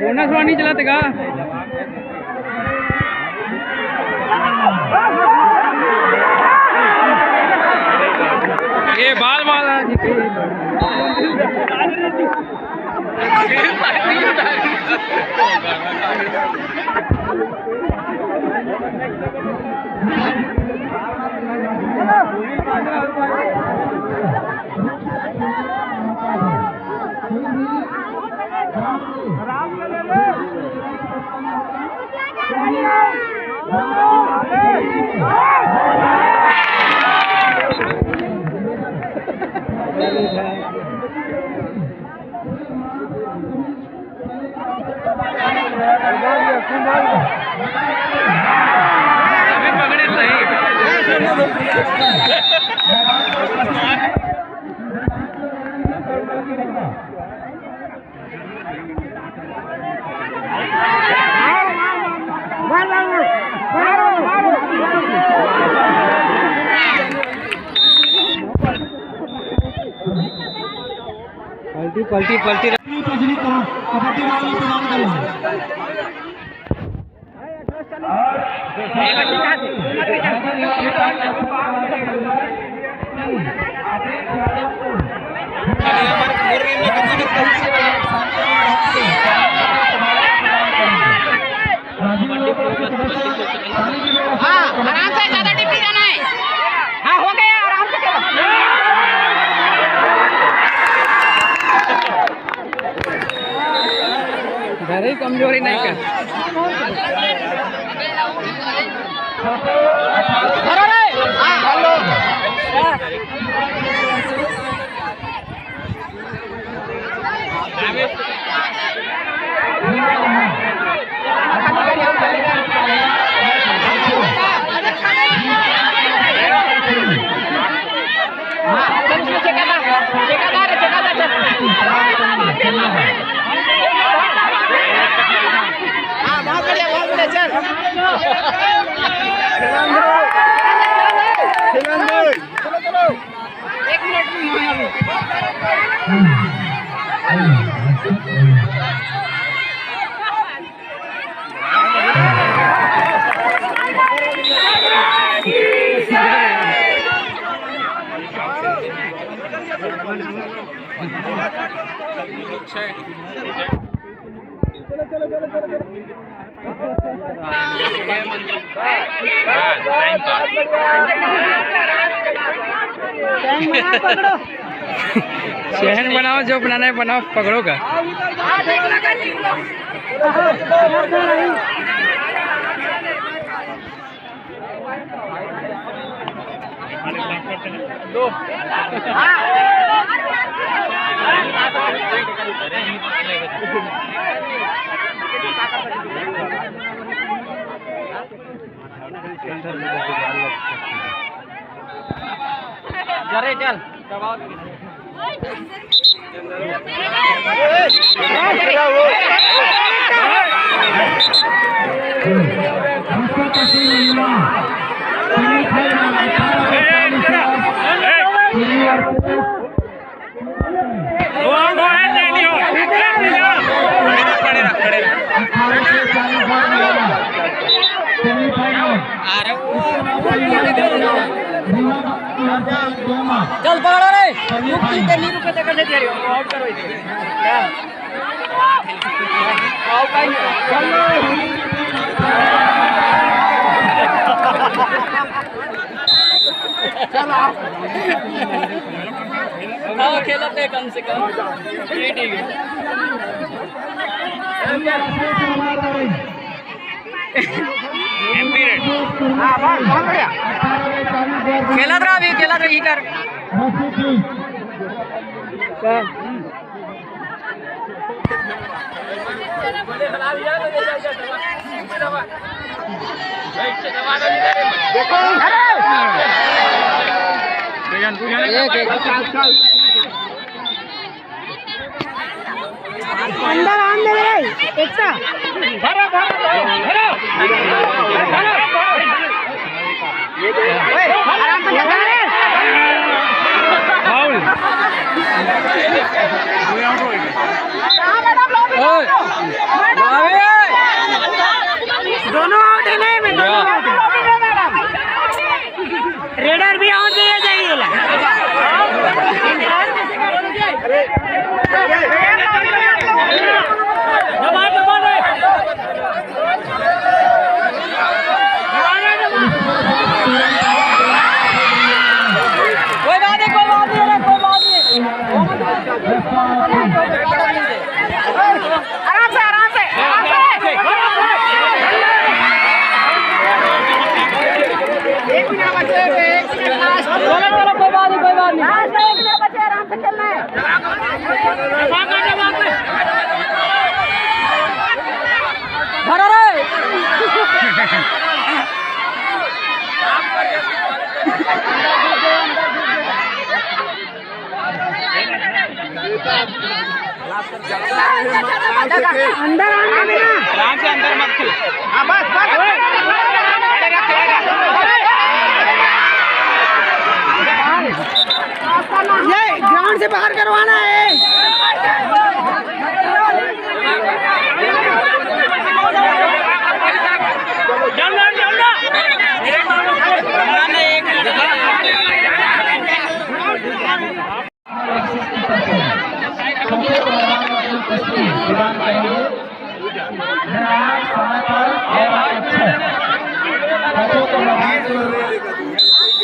Bonus वाणी चलाते का ये बाल वाला पलटी पलटी पलटी हाँ आराम से, ज्यादा डिप नहीं जाना है। हाँ हो गया, आराम से करो। घर ही कमजोरी नहीं कर हाँ बहुत बढ़िया चल। चलो 1 मिनट में शहन बनाओ, जो बनाना है बनाओ, पकड़ो का दो चल चल चल पकड़ो रे, नहीं रुके तो कैसे दे आउट करो इसे। आउट आई चलो खेलते कम से कम ठीक है। खेलत रहा, अभी खेलत रही कर अंदर आने दे एक सा आराम से खेल रे फाउल दोनों आउट है नहीं में दोनों आउट रेडर भी आउट दिया जाएगा कोई बात नहीं आराम से एक मिनट बचे चलो कोई बात नहीं लास्ट 1 मिनट बचे आराम से खेलना है धरो रे अंदर आना ना, आराम से अंदर मत खेल। हाँ बस ये ग्राउंड से बाहर करवाना है।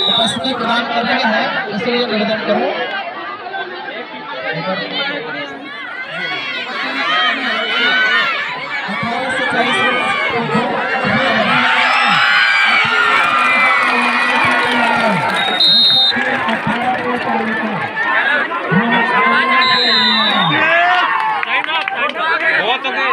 उपस्थिति प्रदान करने हैं, इसलिए निवेदन करूं। बहुत हो गए।